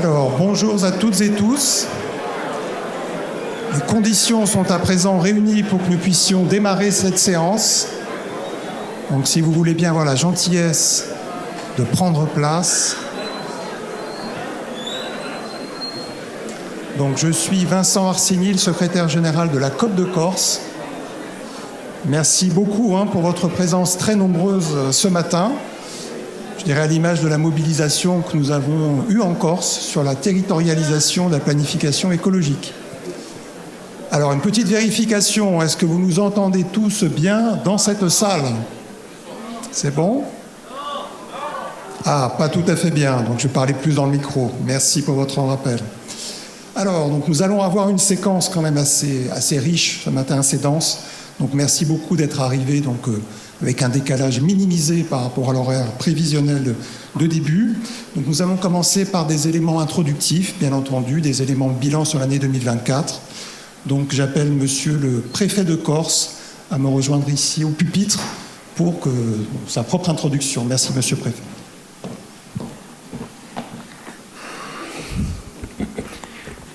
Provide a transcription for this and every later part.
Alors, bonjour à toutes et tous. Les conditions sont à présent réunies pour que nous puissions démarrer cette séance. Donc, si vous voulez bien avoir la gentillesse de prendre place. Donc, je suis Vincent Arsigny, le secrétaire général de la COP de Corse. Merci beaucoup pour votre présence très nombreuse ce matin. Je dirais à l'image de la mobilisation que nous avons eue en Corse sur la territorialisation de la planification écologique. Alors, une petite vérification. Est-ce que vous nous entendez tous bien dans cette salle? C'est bon? Ah, pas tout à fait bien. Donc, je vais parler plus dans le micro. Merci pour votre rappel. Alors, donc, nous allons avoir une séquence quand même assez riche ce matin, assez dense. Donc, merci beaucoup d'être arrivés avec un décalage minimisé par rapport à l'horaire prévisionnel de début. Donc, nous allons commencer par des éléments introductifs, bien entendu, des éléments de bilan sur l'année 2024. Donc, j'appelle monsieur le préfet de Corse à me rejoindre ici au pupitre pour sa propre introduction. Merci, monsieur le préfet.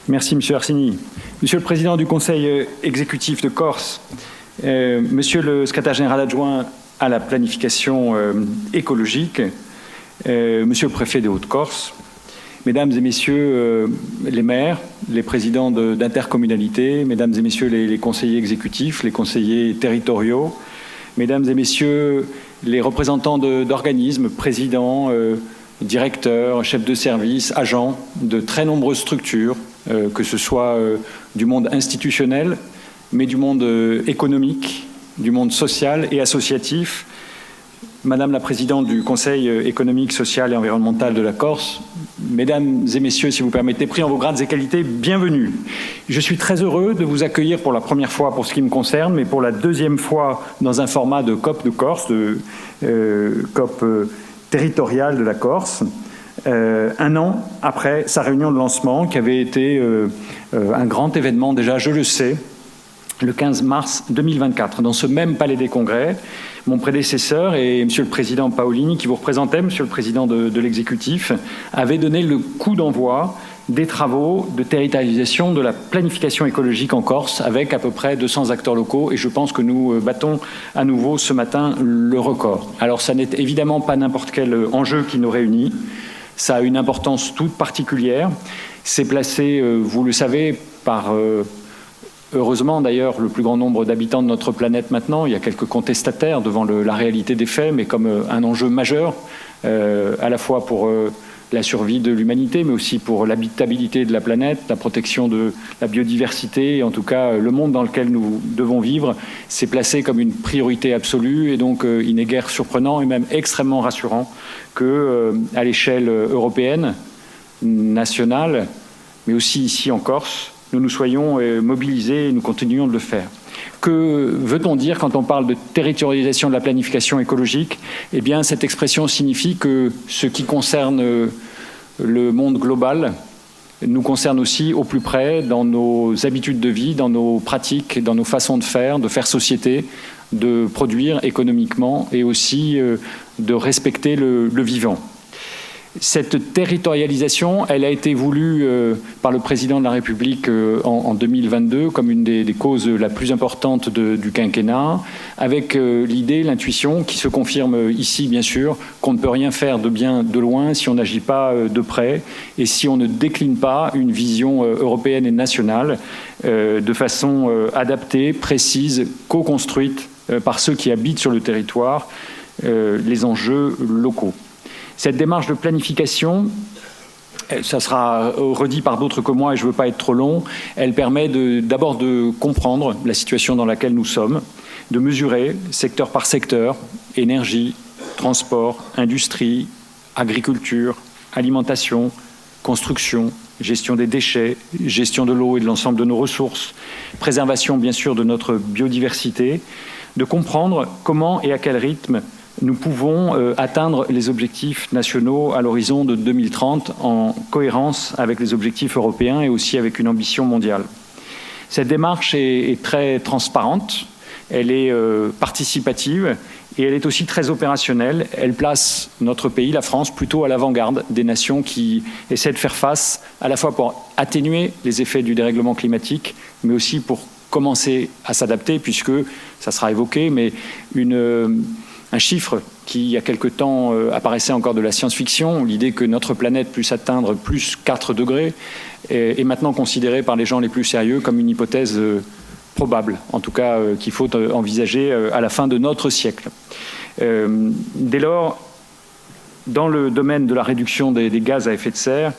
Merci, monsieur Arsigny. Monsieur le président du Conseil exécutif de Corse, monsieur le secrétaire général adjoint à la planification écologique, monsieur le préfet de Haute-Corse, mesdames et messieurs les maires, les présidents d'intercommunalités, mesdames et messieurs les conseillers exécutifs, les conseillers territoriaux, mesdames et messieurs les représentants d'organismes, présidents, directeurs, chefs de service, agents de très nombreuses structures, que ce soit du monde institutionnel, mais du monde économique, du monde social et associatif. Madame la présidente du Conseil économique, social et environnemental de la Corse, mesdames et messieurs, si vous permettez, pris en vos grades et qualités, bienvenue. Je suis très heureux de vous accueillir pour la première fois pour ce qui me concerne, mais pour la deuxième fois dans un format de COP de Corse, de COP territoriale de la Corse, un an après sa réunion de lancement, qui avait été un grand événement déjà, je le sais, le 15 mars 2024. Dans ce même palais des congrès, mon prédécesseur et monsieur le président Paolini, qui vous représentait, monsieur le président de l'exécutif, avaient donné le coup d'envoi des travaux de territorialisation de la planification écologique en Corse, avec à peu près 200 acteurs locaux, et je pense que nous battons à nouveau ce matin le record. Alors, ça n'est évidemment pas n'importe quel enjeu qui nous réunit, ça a une importance toute particulière, c'est placé, vous le savez, par... heureusement, d'ailleurs, le plus grand nombre d'habitants de notre planète maintenant. Il y a quelques contestataires devant la réalité des faits, mais comme un enjeu majeur, à la fois pour la survie de l'humanité, mais aussi pour l'habitabilité de la planète, la protection de la biodiversité, et en tout cas le monde dans lequel nous devons vivre, c'est placé comme une priorité absolue, et donc il n'est guère surprenant et même extrêmement rassurant qu'à l'échelle européenne, nationale, mais aussi ici en Corse, nous soyons mobilisés et nous continuons de le faire. Que veut-on dire quand on parle de territorialisation de la planification écologique? Eh bien, cette expression signifie que ce qui concerne le monde global nous concerne aussi au plus près dans nos habitudes de vie, dans nos pratiques, dans nos façons de faire société, de produire économiquement et aussi de respecter le vivant. Cette territorialisation, elle a été voulue par le président de la République en 2022 comme une des causes la plus importante du quinquennat, avec l'idée, l'intuition qui se confirme ici, bien sûr, qu'on ne peut rien faire de bien de loin si on n'agit pas de près et si on ne décline pas une vision européenne et nationale de façon adaptée, précise, co-construite par ceux qui habitent sur le territoire les enjeux locaux. Cette démarche de planification, ça sera redit par d'autres que moi et je ne veux pas être trop long, elle permet d'abord de comprendre la situation dans laquelle nous sommes, de mesurer secteur par secteur, énergie, transport, industrie, agriculture, alimentation, construction, gestion des déchets, gestion de l'eau et de l'ensemble de nos ressources, préservation bien sûr de notre biodiversité, de comprendre comment et à quel rythme nous pouvons atteindre les objectifs nationaux à l'horizon de 2030 en cohérence avec les objectifs européens et aussi avec une ambition mondiale. Cette démarche est très transparente. elle est participative et elle est aussi très opérationnelle. Elle place notre pays, la France, plutôt à l'avant-garde des nations qui essaient de faire face à la fois pour atténuer les effets du dérèglement climatique, mais aussi pour commencer à s'adapter, puisque, ça sera évoqué, mais un chiffre qui, il y a quelque temps, apparaissait encore de la science-fiction, l'idée que notre planète puisse atteindre plus 4 degrés, est maintenant considérée par les gens les plus sérieux comme une hypothèse probable, en tout cas qu'il faut envisager à la fin de notre siècle. Dès lors, dans le domaine de la réduction des gaz à effet de serre,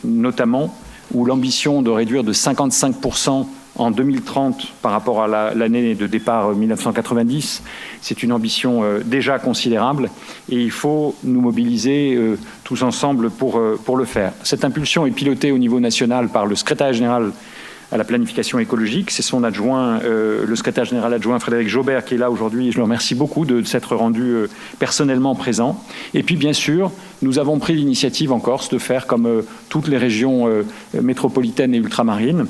notamment, où l'ambition de réduire de 55% en 2030 par rapport à l'année de départ 1990, c'est une ambition déjà considérable et il faut nous mobiliser tous ensemble pour le faire. Cette impulsion est pilotée au niveau national par le secrétaire général à la planification écologique. C'est son adjoint, le secrétaire général adjoint Frédéric Jobert, qui est là aujourd'hui. Je le remercie beaucoup de s'être rendu personnellement présent. Et puis, bien sûr, nous avons pris l'initiative en Corse de faire, comme toutes les régions métropolitaines et ultramarines,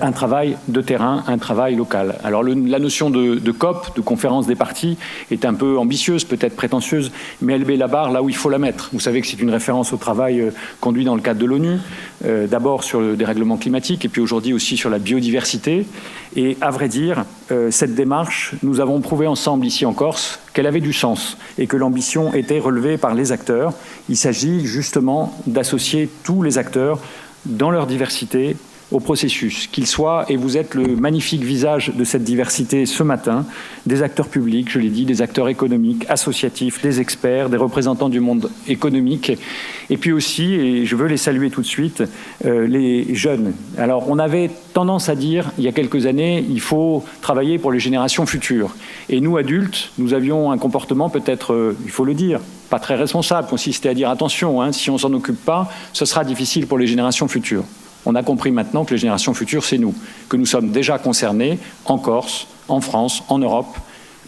un travail de terrain, un travail local. Alors la notion de COP, de conférence des parties, est un peu ambitieuse, peut-être prétentieuse, mais elle met la barre là où il faut la mettre. Vous savez que c'est une référence au travail conduit dans le cadre de l'ONU, d'abord sur le dérèglement climatique et puis aujourd'hui aussi sur la biodiversité. Et à vrai dire, cette démarche, nous avons prouvé ensemble ici en Corse qu'elle avait du sens et que l'ambition était relevée par les acteurs. Il s'agit justement d'associer tous les acteurs dans leur diversité au processus, qu'il soit, et vous êtes le magnifique visage de cette diversité ce matin, des acteurs publics, je l'ai dit, des acteurs économiques, associatifs, des experts, des représentants du monde économique, et puis aussi, et je veux les saluer tout de suite, les jeunes. Alors, on avait tendance à dire, il y a quelques années, il faut travailler pour les générations futures. Et nous, adultes, nous avions un comportement peut-être, il faut le dire, pas très responsable, consistait à dire, attention, si on ne s'en occupe pas, ce sera difficile pour les générations futures. On a compris maintenant que les générations futures, c'est nous, que nous sommes déjà concernés en Corse, en France, en Europe,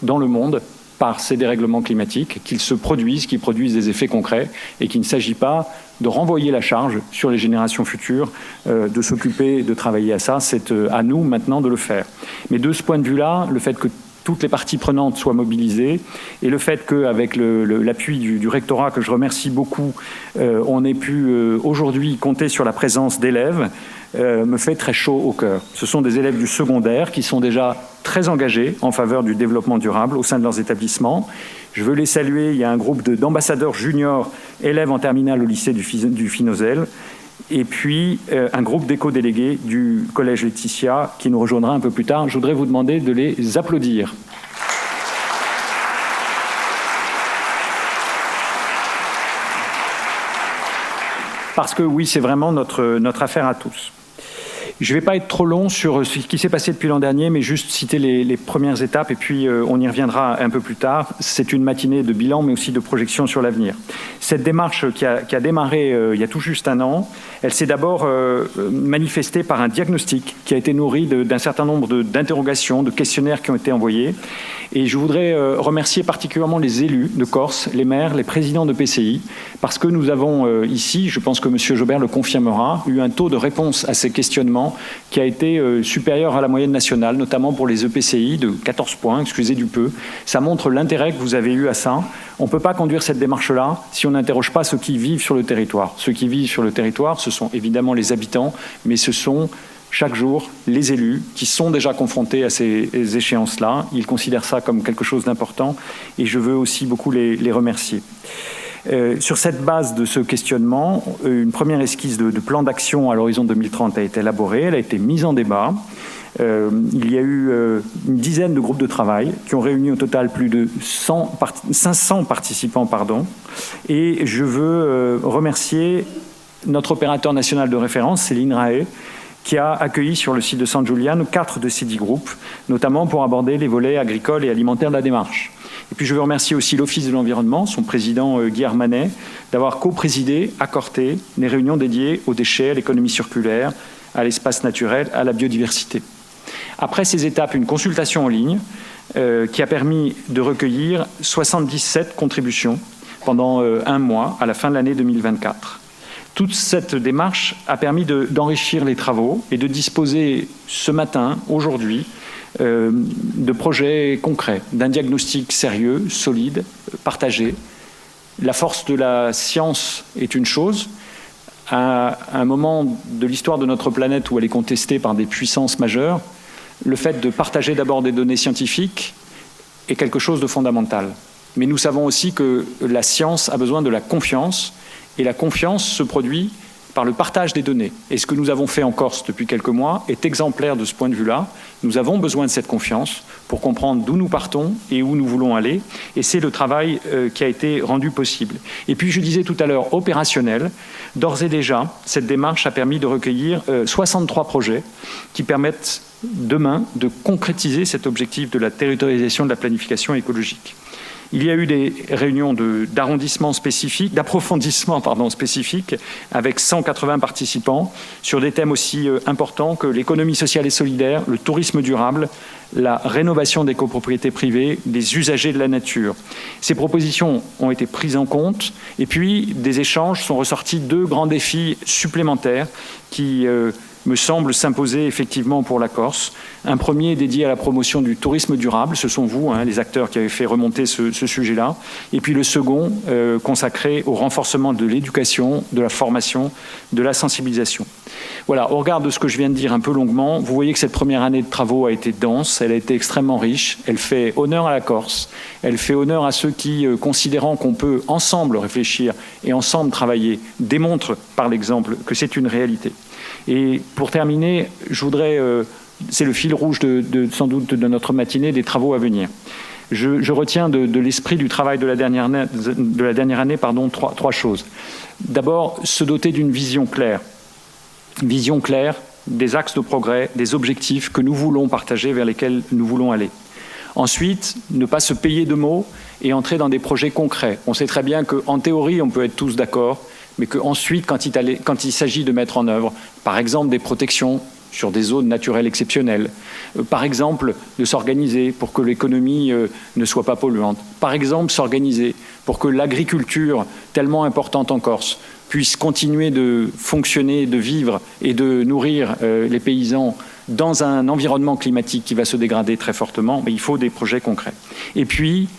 dans le monde, par ces dérèglements climatiques, qu'ils se produisent, qu'ils produisent des effets concrets, et qu'il ne s'agit pas de renvoyer la charge sur les générations futures, de s'occuper, de travailler à ça. C'est à nous maintenant de le faire. Mais de ce point de vue-là, le fait que toutes les parties prenantes soient mobilisées et le fait qu'avec l'appui du rectorat, que je remercie beaucoup, on ait pu aujourd'hui compter sur la présence d'élèves, me fait très chaud au cœur. Ce sont des élèves du secondaire qui sont déjà très engagés en faveur du développement durable au sein de leurs établissements. Je veux les saluer. Il y a un groupe d'ambassadeurs juniors, élèves en terminale au lycée du Finozelle, et puis un groupe d'éco-délégués du Collège Laetitia qui nous rejoindra un peu plus tard. Je voudrais vous demander de les applaudir. Parce que oui, c'est vraiment notre affaire à tous. Je ne vais pas être trop long sur ce qui s'est passé depuis l'an dernier, mais juste citer les premières étapes et puis on y reviendra un peu plus tard. C'est une matinée de bilan, mais aussi de projection sur l'avenir. Cette démarche qui a démarré il y a tout juste un an, elle s'est d'abord manifestée par un diagnostic qui a été nourri d'un certain nombre d'interrogations, de questionnaires qui ont été envoyés. Et je voudrais remercier particulièrement les élus de Corse, les maires, les présidents de PCI, parce que nous avons ici, je pense que M. Jobert le confirmera, eu un taux de réponse à ces questionnements qui a été supérieur à la moyenne nationale, notamment pour les EPCI de 14 points, excusez du peu. Ça montre l'intérêt que vous avez eu à ça. On ne peut pas conduire cette démarche-là si on n'interroge pas ceux qui vivent sur le territoire. Ceux qui vivent sur le territoire, ce sont évidemment les habitants, mais ce sont chaque jour les élus qui sont déjà confrontés à ces échéances-là. Ils considèrent ça comme quelque chose d'important et je veux aussi beaucoup les remercier. Sur cette base de ce questionnement, une première esquisse de plan d'action à l'horizon 2030 a été élaborée, elle a été mise en débat. Il y a eu une dizaine de groupes de travail qui ont réuni au total plus de 500 participants. Et je veux remercier notre opérateur national de référence, c'est l'INRAE, qui a accueilli sur le site de San Giuliano 4 de ces 10 groupes, notamment pour aborder les volets agricoles et alimentaires de la démarche. Et puis je veux remercier aussi l'Office de l'environnement, son président Guy Armanet, d'avoir co-présidé, accorté les réunions dédiées aux déchets, à l'économie circulaire, à l'espace naturel, à la biodiversité. Après ces étapes, une consultation en ligne qui a permis de recueillir 77 contributions pendant un mois à la fin de l'année 2024. Toute cette démarche a permis d'enrichir les travaux et de disposer ce matin, aujourd'hui, de projets concrets, d'un diagnostic sérieux, solide, partagé. La force de la science est une chose. À un moment de l'histoire de notre planète où elle est contestée par des puissances majeures, le fait de partager d'abord des données scientifiques est quelque chose de fondamental. Mais nous savons aussi que la science a besoin de la confiance, et la confiance se produit par le partage des données. Et ce que nous avons fait en Corse depuis quelques mois est exemplaire de ce point de vue-là. Nous avons besoin de cette confiance pour comprendre d'où nous partons et où nous voulons aller. Et c'est le travail qui a été rendu possible. Et puis, je disais tout à l'heure, opérationnel. D'ores et déjà, cette démarche a permis de recueillir 63 projets qui permettent demain de concrétiser cet objectif de la territorialisation de la planification écologique. Il y a eu des réunions d'approfondissement spécifique avec 180 participants sur des thèmes aussi importants que l'économie sociale et solidaire, le tourisme durable, la rénovation des copropriétés privées, des usagers de la nature. Ces propositions ont été prises en compte et puis des échanges sont ressortis 2 grands défis supplémentaires qui me semble s'imposer effectivement pour la Corse. Un premier dédié à la promotion du tourisme durable, ce sont vous, les acteurs qui avez fait remonter ce sujet-là. Et puis le second, consacré au renforcement de l'éducation, de la formation, de la sensibilisation. Voilà, au regard de ce que je viens de dire un peu longuement, vous voyez que cette première année de travaux a été dense, elle a été extrêmement riche, elle fait honneur à la Corse, elle fait honneur à ceux qui, considérant qu'on peut ensemble réfléchir et ensemble travailler, démontrent par l'exemple que c'est une réalité. Et pour terminer, je voudrais, c'est le fil rouge sans doute de notre matinée, des travaux à venir. Je retiens de l'esprit du travail de la dernière année, trois choses. D'abord, se doter d'une vision claire des axes de progrès, des objectifs que nous voulons partager, vers lesquels nous voulons aller. Ensuite, ne pas se payer de mots et entrer dans des projets concrets. On sait très bien qu'en théorie, on peut être tous d'accord, mais qu'ensuite, quand il s'agit de mettre en œuvre, par exemple, des protections sur des zones naturelles exceptionnelles, par exemple, de s'organiser pour que l'économie ne soit pas polluante, par exemple, s'organiser pour que l'agriculture, tellement importante en Corse, puisse continuer de fonctionner, de vivre et de nourrir les paysans dans un environnement climatique qui va se dégrader très fortement, mais il faut des projets concrets. Et puis,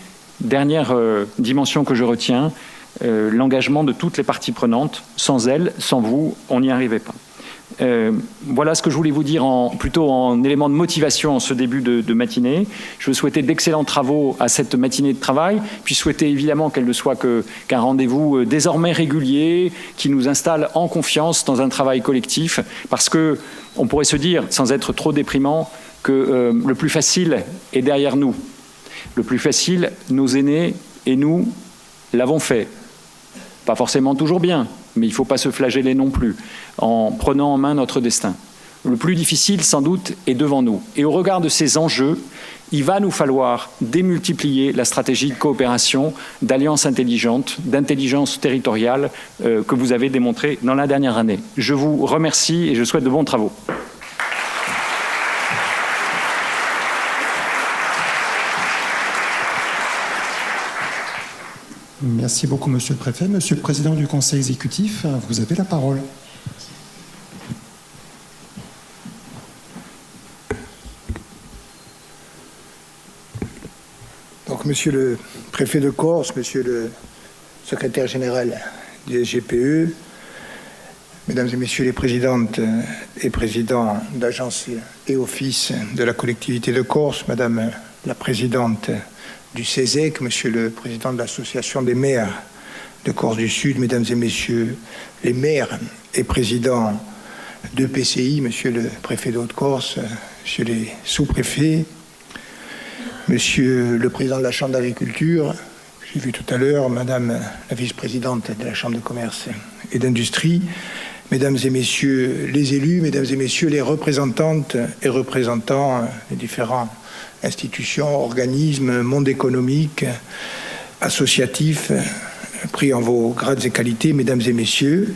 dernière dimension que je retiens, l'engagement de toutes les parties prenantes. Sans elles, sans vous, on n'y arrivait pas. Voilà ce que je voulais vous dire plutôt en élément de motivation en ce début de matinée. Je veux souhaiter d'excellents travaux à cette matinée de travail, puis souhaiter évidemment qu'elle ne soit qu'un rendez-vous désormais régulier, qui nous installe en confiance dans un travail collectif, parce que on pourrait se dire, sans être trop déprimant, que le plus facile est derrière nous. Le plus facile, nos aînés et nous l'avons fait. Pas forcément toujours bien, mais il ne faut pas se flageller non plus, en prenant en main notre destin. Le plus difficile, sans doute, est devant nous. Et au regard de ces enjeux, il va nous falloir démultiplier la stratégie de coopération, d'alliance intelligente, d'intelligence territoriale que vous avez démontrée dans la dernière année. Je vous remercie et je souhaite de bons travaux. Merci beaucoup, Monsieur le Préfet. Monsieur le Président du Conseil exécutif, vous avez la parole. Donc, Monsieur le Préfet de Corse, Monsieur le Secrétaire général du SGPE, Mesdames et Messieurs les Présidentes et Présidents d'agences et offices de la collectivité de Corse, Madame la Présidente du CESEC, Monsieur le Président de l'Association des maires de Corse du Sud, Mesdames et Messieurs les maires et présidents d'EPCI, Monsieur le Préfet de Haute-Corse, Monsieur les sous-préfets, Monsieur le Président de la Chambre d'agriculture, j'ai vu tout à l'heure, Madame la Vice-présidente de la Chambre de commerce et d'industrie, Mesdames et Messieurs les élus, Mesdames et Messieurs les représentantes et représentants des différents institutions, organismes, monde économique, associatif, pris en vos grades et qualités, Mesdames et Messieurs,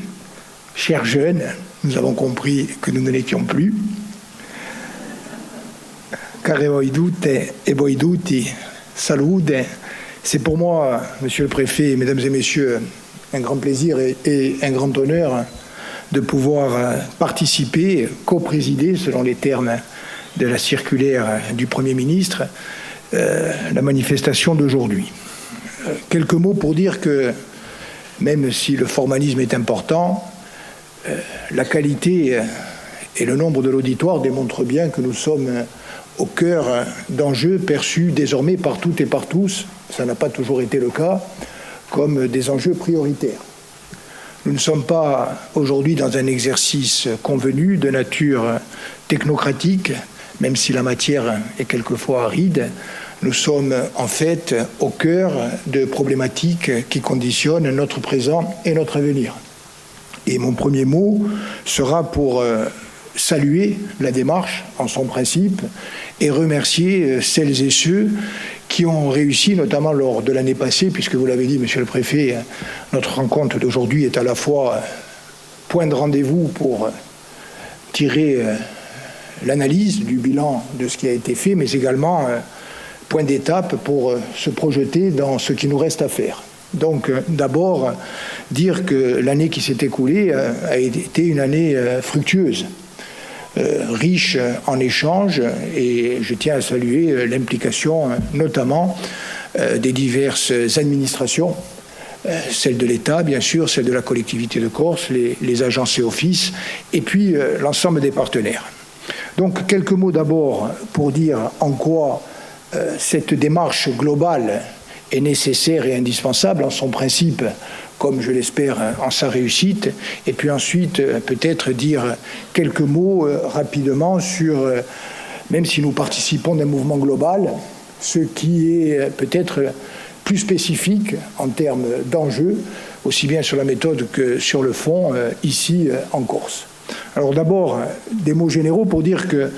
chers jeunes, nous avons compris que nous ne l'étions plus. Care voidute e voiduti, salute. C'est pour moi, Monsieur le Préfet, Mesdames et Messieurs, un grand plaisir et un grand honneur de pouvoir participer, co-présider, selon les termes de la circulaire du Premier ministre, la manifestation d'aujourd'hui. Quelques mots pour dire que, même si le formalisme est important, la qualité et le nombre de l'auditoire démontrent bien que nous sommes au cœur d'enjeux perçus désormais par toutes et par tous, ça n'a pas toujours été le cas, comme des enjeux prioritaires. Nous ne sommes pas aujourd'hui dans un exercice convenu de nature technocratique, même si la matière est quelquefois aride. Nous sommes en fait au cœur de problématiques qui conditionnent notre présent et notre avenir. Et mon premier mot sera pour saluer la démarche en son principe et remercier celles et ceux qui ont réussi, notamment lors de l'année passée, puisque vous l'avez dit, Monsieur le Préfet, notre rencontre d'aujourd'hui est à la fois point de rendez-vous pour tirer l'analyse du bilan de ce qui a été fait, mais également point d'étape pour se projeter dans ce qui nous reste à faire. Donc, d'abord, dire que l'année qui s'est écoulée a été une année fructueuse, riche en échanges, et je tiens à saluer l'implication notamment des diverses administrations, celle de l'État, bien sûr, celle de la collectivité de Corse, les agences et offices, et puis l'ensemble des partenaires. Donc, quelques mots d'abord pour dire en quoi cette démarche globale est nécessaire et indispensable en son principe, comme je l'espère en sa réussite, et puis ensuite peut-être dire quelques mots rapidement sur, même si nous participons d'un mouvement global, ce qui est peut-être plus spécifique en termes d'enjeux, aussi bien sur la méthode que sur le fond, ici en Corse. Alors d'abord, des mots généraux pour dire que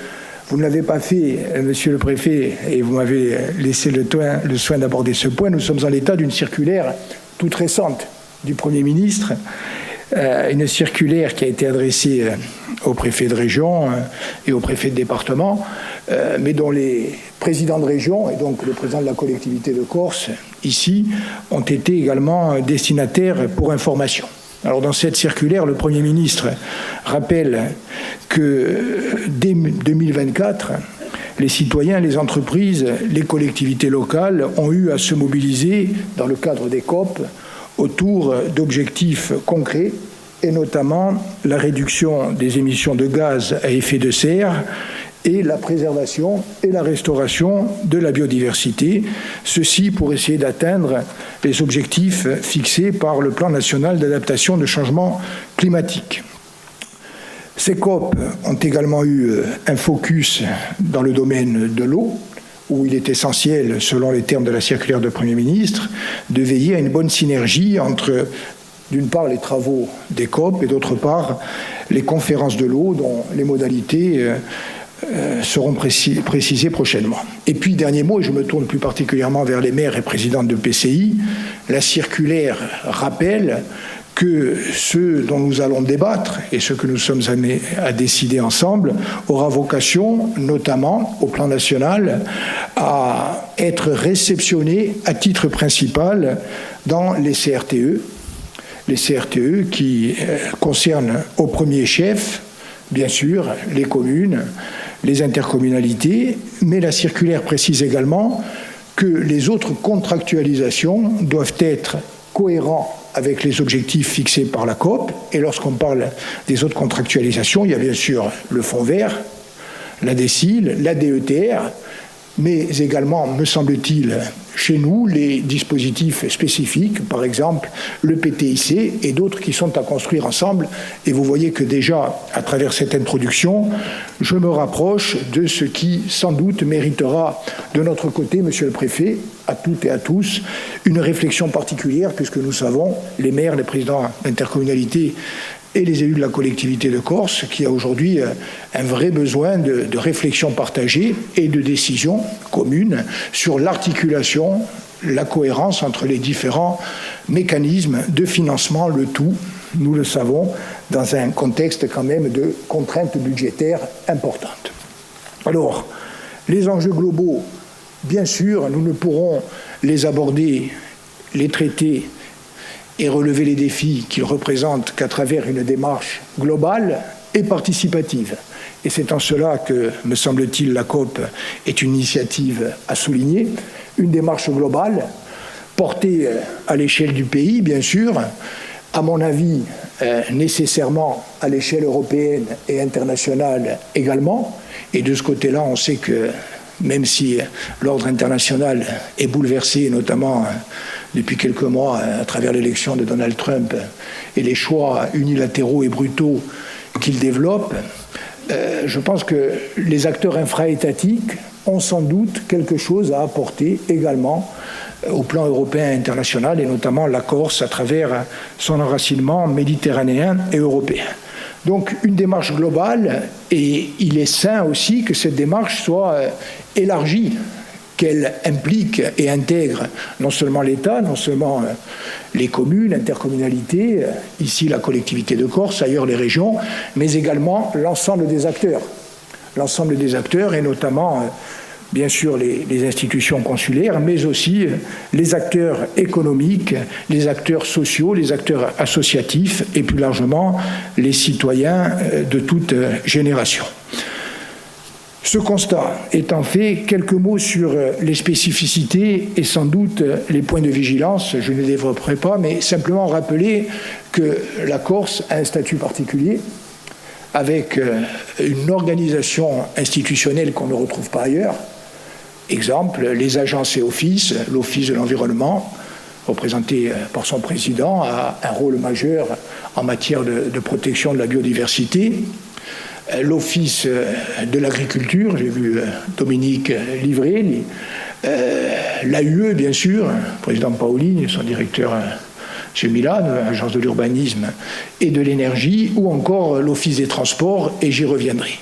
vous ne l'avez pas fait, Monsieur le Préfet, et vous m'avez laissé le soin d'aborder ce point. Nous sommes en l'état d'une circulaire toute récente du Premier ministre, une circulaire qui a été adressée au préfet de région et au préfet de département, mais dont les présidents de région et donc le président de la collectivité de Corse, ici, ont été également destinataires pour information. Alors dans cette circulaire, le Premier ministre rappelle que dès 2024, les citoyens, les entreprises, les collectivités locales ont eu à se mobiliser dans le cadre des COP autour d'objectifs concrets et notamment la réduction des émissions de gaz à effet de serre et la préservation et la restauration de la biodiversité, ceci pour essayer d'atteindre les objectifs fixés par le Plan national d'adaptation de changement climatique. Ces COP ont également eu un focus dans le domaine de l'eau, où il est essentiel, selon les termes de la circulaire du Premier ministre, de veiller à une bonne synergie entre, d'une part, les travaux des COP et d'autre part, les conférences de l'eau dont les modalités seront précisées prochainement. Et puis, dernier mot, et je me tourne plus particulièrement vers les maires et présidents de PCI, la circulaire rappelle que ce dont nous allons débattre et ce que nous sommes amenés à décider ensemble aura vocation, notamment au plan national, à être réceptionné à titre principal dans les CRTE qui concernent au premier chef, bien sûr, les communes, les intercommunalités, mais la circulaire précise également que les autres contractualisations doivent être cohérentes avec les objectifs fixés par la COP. Et lorsqu'on parle des autres contractualisations, il y a bien sûr le Fonds vert, la DSIL, la DETR, mais également, me semble-t-il, chez nous, les dispositifs spécifiques, par exemple le PTIC et d'autres qui sont à construire ensemble. Et vous voyez que déjà, à travers cette introduction, je me rapproche de ce qui, sans doute, méritera de notre côté, Monsieur le Préfet, à toutes et à tous, une réflexion particulière, puisque nous savons, les maires, les présidents d'intercommunalité et les élus de la collectivité de Corse, qui a aujourd'hui un vrai besoin de réflexion partagée et de décision commune sur l'articulation, la cohérence entre les différents mécanismes de financement, le tout, nous le savons, dans un contexte quand même de contraintes budgétaires importantes. Alors, les enjeux globaux, bien sûr, nous ne pourrons les aborder, les traiter et relever les défis qu'ils représentent qu'à travers une démarche globale et participative. et c'est en cela que, me semble-t-il, la COP est une initiative à souligner, une démarche globale, portée à l'échelle du pays, bien sûr, à mon avis, nécessairement à l'échelle européenne et internationale également. Et de ce côté-là, on sait que même si l'ordre international est bouleversé, notamment depuis quelques mois à travers l'élection de Donald Trump et les choix unilatéraux et brutaux qu'il développe, je pense que les acteurs infra-étatiques ont sans doute quelque chose à apporter également au plan européen et international, et notamment la Corse à travers son enracinement méditerranéen et européen. Donc une démarche globale, et il est sain aussi que cette démarche soit élargie, qu'elle implique et intègre non seulement l'État, non seulement les communes, l'intercommunalité, ici la collectivité de Corse, ailleurs les régions, mais également l'ensemble des acteurs. L'ensemble des acteurs, et notamment bien sûr les institutions consulaires, mais aussi les acteurs économiques, les acteurs sociaux, les acteurs associatifs et plus largement les citoyens de toute génération. Ce constat étant fait, quelques mots sur les spécificités et sans doute les points de vigilance. Je ne les développerai pas, mais simplement rappeler que la Corse a un statut particulier avec une organisation institutionnelle qu'on ne retrouve pas ailleurs. Exemple, les agences et offices, l'Office de l'environnement, représenté par son président, a un rôle majeur en matière de protection de la biodiversité. L'Office de l'agriculture, j'ai vu Dominique livrer, l'AUE, bien sûr, le président Paoli, son directeur M. Milan, agence de l'urbanisme et de l'énergie, ou encore l'Office des transports, et j'y reviendrai.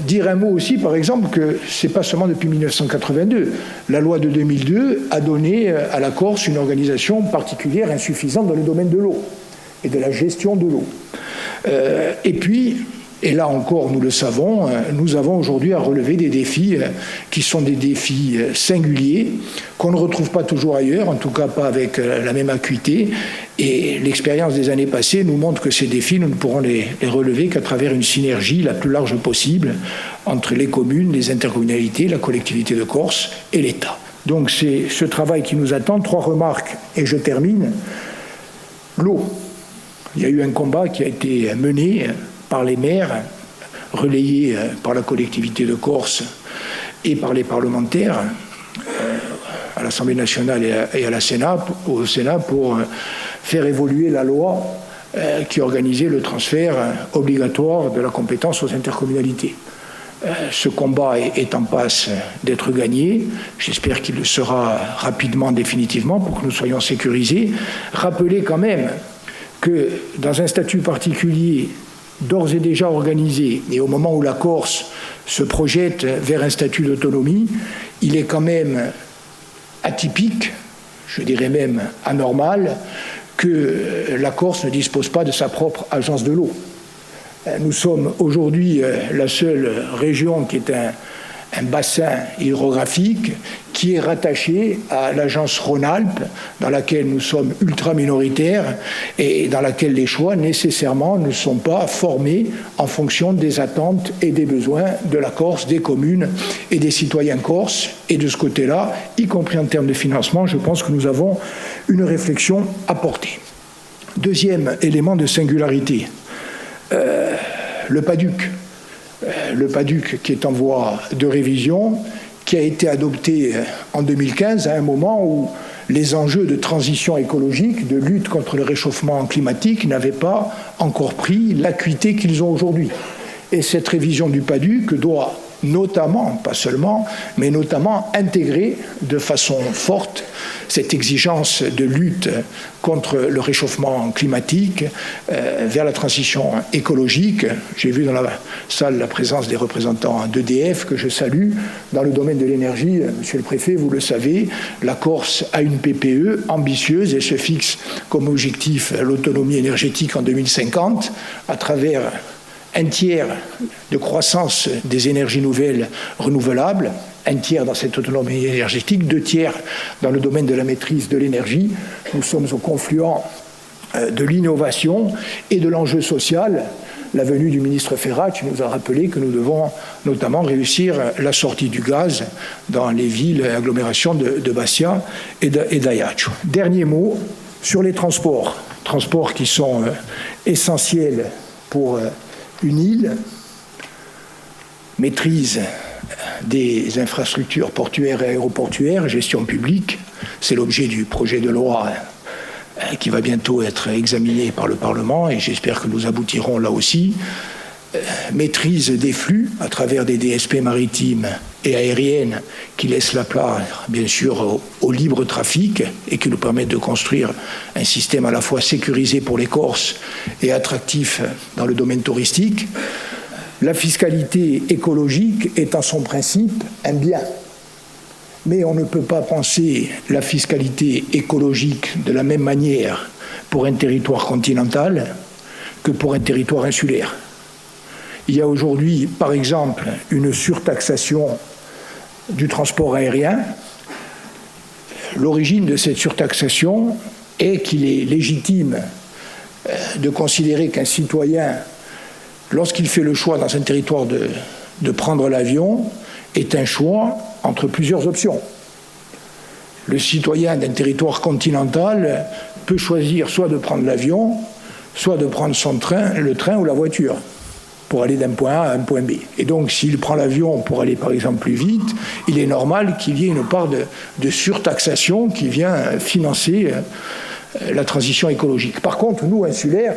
Dire un mot aussi, par exemple, que ce n'est pas seulement depuis 1982. La loi de 2002 a donné à la Corse une organisation particulière insuffisante dans le domaine de l'eau et de la gestion de l'eau. Et puis, et là encore nous le savons, nous avons aujourd'hui à relever des défis qui sont des défis singuliers, qu'on ne retrouve pas toujours ailleurs, en tout cas pas avec la même acuité. Et l'expérience des années passées nous montre que ces défis, nous ne pourrons les relever qu'à travers une synergie la plus large possible entre les communes, les intercommunalités, la collectivité de Corse et l'État. Donc c'est ce travail qui nous attend. 3 remarques et je termine. L'eau. Il y a eu un combat qui a été mené par les maires, relayé par la collectivité de Corse et par les parlementaires à l'Assemblée nationale et au Sénat pour faire évoluer la loi qui organisait le transfert obligatoire de la compétence aux intercommunalités. Ce combat est en passe d'être gagné. J'espère qu'il le sera rapidement, définitivement, pour que nous soyons sécurisés. Rappelez quand même que dans un statut particulier d'ores et déjà organisé, et au moment où la Corse se projette vers un statut d'autonomie, il est quand même atypique, je dirais même anormal, que la Corse ne dispose pas de sa propre agence de l'eau. Nous sommes aujourd'hui la seule région qui est un bassin hydrographique qui est rattaché à l'agence Rhône-Alpes, dans laquelle nous sommes ultra minoritaires et dans laquelle les choix nécessairement ne sont pas formés en fonction des attentes et des besoins de la Corse, des communes et des citoyens corses. Et de ce côté-là, y compris en termes de financement, je pense que nous avons une réflexion à porter. Deuxième élément de singularité, le PADUC. Le PADUC qui est en voie de révision, qui a été adopté en 2015 à un moment où les enjeux de transition écologique, de lutte contre le réchauffement climatique n'avaient pas encore pris l'acuité qu'ils ont aujourd'hui. Et cette révision du PADUC doit notamment, pas seulement, mais notamment intégrer de façon forte cette exigence de lutte contre le réchauffement climatique vers la transition écologique. J'ai vu dans la salle la présence des représentants d'EDF que je salue. Dans le domaine de l'énergie, monsieur le préfet, vous le savez, la Corse a une PPE ambitieuse et se fixe comme objectif l'autonomie énergétique en 2050 à travers un tiers de croissance des énergies nouvelles renouvelables, un tiers dans cette autonomie énergétique, 2 tiers dans le domaine de la maîtrise de l'énergie. Nous sommes au confluent de l'innovation et de l'enjeu social. La venue du ministre Ferracci nous a rappelé que nous devons notamment réussir la sortie du gaz dans les villes et agglomérations de Bastia et d'Ajaccio. Dernier mot sur les transports qui sont essentiels pour une île. Maîtrise des infrastructures portuaires et aéroportuaires, gestion publique, c'est l'objet du projet de loi qui va bientôt être examiné par le Parlement, et j'espère que nous aboutirons là aussi. Maîtrise des flux à travers des DSP maritimes et aériennes qui laissent la place, bien sûr, au libre trafic et qui nous permettent de construire un système à la fois sécurisé pour les Corses et attractif dans le domaine touristique. La fiscalité écologique est en son principe un bien. Mais on ne peut pas penser la fiscalité écologique de la même manière pour un territoire continental que pour un territoire insulaire. Il y a aujourd'hui, par exemple, une surtaxation du transport aérien. L'origine de cette surtaxation est qu'il est légitime de considérer qu'un citoyen, lorsqu'il fait le choix dans un territoire de prendre l'avion, est un choix entre plusieurs options. Le citoyen d'un territoire continental peut choisir soit de prendre l'avion, soit de prendre le train ou la voiture pour aller d'un point A à un point B. Et donc, s'il prend l'avion pour aller, par exemple, plus vite, il est normal qu'il y ait une part de surtaxation qui vient financer la transition écologique. Par contre, nous, insulaires,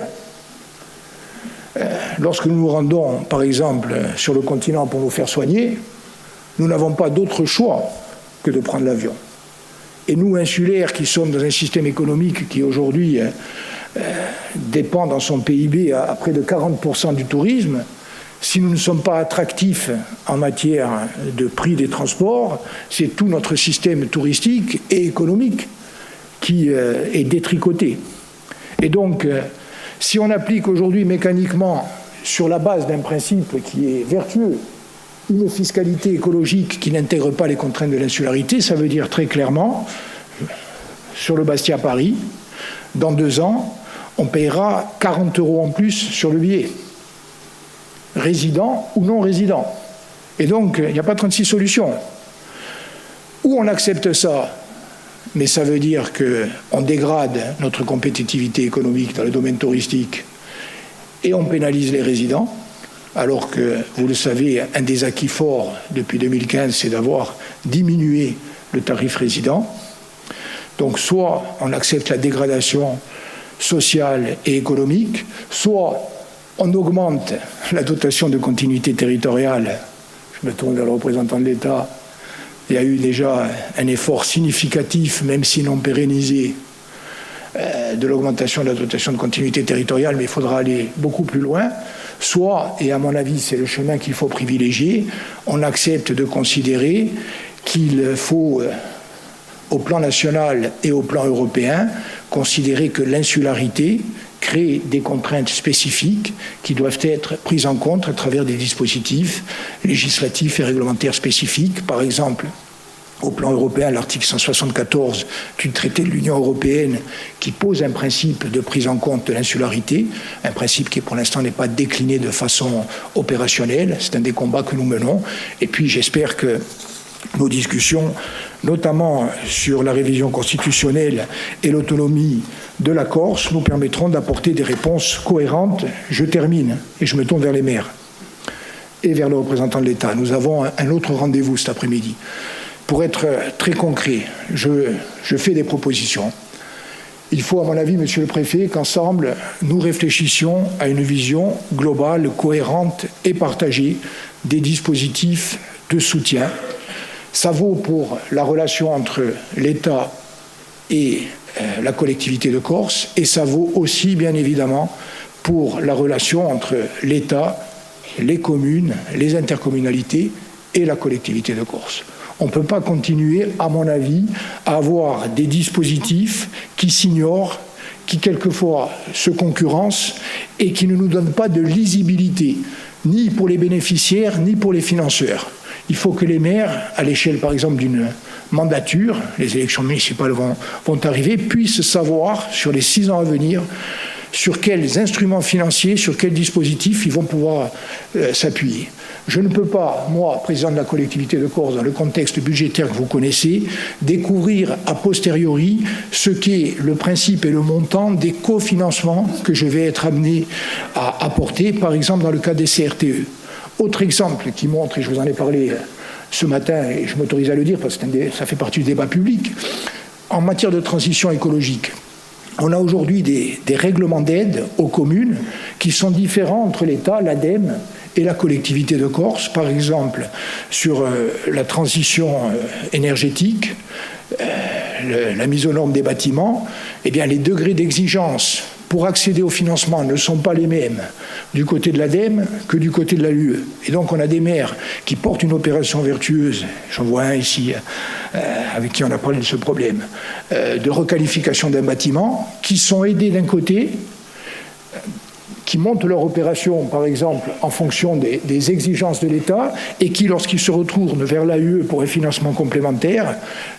lorsque nous nous rendons, par exemple, sur le continent pour nous faire soigner, nous n'avons pas d'autre choix que de prendre l'avion. Et nous, insulaires, qui sommes dans un système économique qui aujourd'hui dépend dans son PIB à près de 40% du tourisme, si nous ne sommes pas attractifs en matière de prix des transports, c'est tout notre système touristique et économique qui est détricoté. Et donc, si on applique aujourd'hui mécaniquement, sur la base d'un principe qui est vertueux, une fiscalité écologique qui n'intègre pas les contraintes de l'insularité, ça veut dire très clairement, sur le Bastia-Paris, dans 2 ans, on paiera 40 € en plus sur le billet, résident ou non résident. Et donc, il n'y a pas 36 solutions. Ou on accepte ça, mais ça veut dire qu'on dégrade notre compétitivité économique dans le domaine touristique et on pénalise les résidents, alors que, vous le savez, un des acquis forts depuis 2015, c'est d'avoir diminué le tarif résident. Donc, soit on accepte la dégradation sociale et économique, soit on augmente la dotation de continuité territoriale. Je me tourne vers le représentant de l'État. Il y a eu déjà un effort significatif, même si non pérennisé, de l'augmentation de la dotation de continuité territoriale, mais il faudra aller beaucoup plus loin. Soit, et à mon avis c'est le chemin qu'il faut privilégier, on accepte de considérer qu'il faut, au plan national et au plan européen, considérer que l'insularité crée des contraintes spécifiques qui doivent être prises en compte à travers des dispositifs législatifs et réglementaires spécifiques. Par exemple, au plan européen, l'article 174 du traité de l'Union européenne qui pose un principe de prise en compte de l'insularité, un principe qui pour l'instant n'est pas décliné de façon opérationnelle. C'est un des combats que nous menons. Et puis j'espère que nos discussions, notamment sur la révision constitutionnelle et l'autonomie de la Corse, nous permettront d'apporter des réponses cohérentes. Je termine et je me tourne vers les maires et vers le représentant de l'État. Nous avons un autre rendez-vous cet après-midi. Pour être très concret, je fais des propositions. Il faut, à mon avis, Monsieur le Préfet, qu'ensemble, nous réfléchissions à une vision globale, cohérente et partagée des dispositifs de soutien. Ça vaut pour la relation entre l'État et la collectivité de Corse, et ça vaut aussi, bien évidemment, pour la relation entre l'État, les communes, les intercommunalités et la collectivité de Corse. On ne peut pas continuer, à mon avis, à avoir des dispositifs qui s'ignorent, qui quelquefois se concurrencent et qui ne nous donnent pas de lisibilité, ni pour les bénéficiaires, ni pour les financeurs. Il faut que les maires, à l'échelle par exemple d'une mandature, les élections municipales vont arriver, puissent savoir sur les 6 ans à venir sur quels instruments financiers, sur quels dispositifs ils vont pouvoir s'appuyer. Je ne peux pas, moi, président de la collectivité de Corse, dans le contexte budgétaire que vous connaissez, découvrir a posteriori ce qu'est le principe et le montant des cofinancements que je vais être amené à apporter, par exemple dans le cas des CRTE. Autre exemple qui montre, et je vous en ai parlé ce matin, et je m'autorise à le dire parce que ça fait partie du débat public, en matière de transition écologique, on a aujourd'hui des règlements d'aide aux communes qui sont différents entre l'État, l'ADEME et la collectivité de Corse. Par exemple, sur la transition énergétique, la mise aux normes des bâtiments, eh bien, les degrés d'exigence pour accéder au financement ne sont pas les mêmes du côté de l'ADEME que du côté de la l'UE. Et donc on a des maires qui portent une opération vertueuse, j'en vois un ici avec qui on a parlé de ce problème, de requalification d'un bâtiment, qui sont aidés d'un côté, qui montent leur opération, par exemple, en fonction des exigences de l'État, et qui, lorsqu'ils se retournent vers l'AUE pour un financement complémentaire,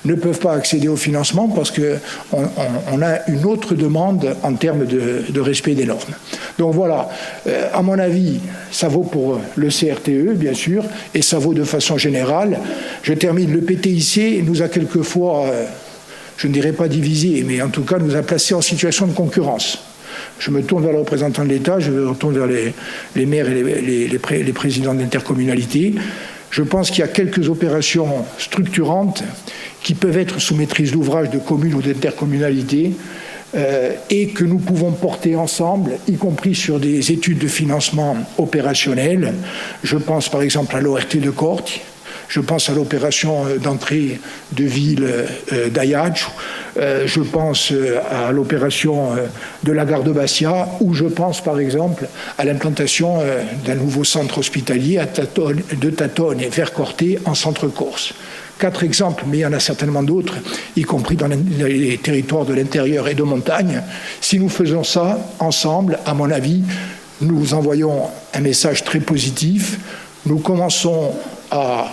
ne peuvent pas accéder au financement parce qu'on a une autre demande en termes de respect des normes. Donc voilà, à mon avis, ça vaut pour le CRTE, bien sûr, et ça vaut de façon générale. Je termine, le PTIC nous a quelquefois, je ne dirais pas divisé, mais en tout cas nous a placés en situation de concurrence. Je me tourne vers le représentant de l'État, je me tourne vers les maires et les présidents d'intercommunalité. Je pense qu'il y a quelques opérations structurantes qui peuvent être sous maîtrise d'ouvrage de communes ou d'intercommunalités et que nous pouvons porter ensemble, y compris sur des études de financement opérationnel. Je pense par exemple à l'ORT de Corte. Je pense à l'opération d'entrée de ville d'Ajaccio, je pense à l'opération de la gare de Bastia, ou je pense par exemple à l'implantation d'un nouveau centre hospitalier de Tatone et Vercorté en centre-Corse. 4 exemples, mais il y en a certainement d'autres, y compris dans les territoires de l'intérieur et de montagne. Si nous faisons ça ensemble, à mon avis, nous envoyons un message très positif. Nous commençons à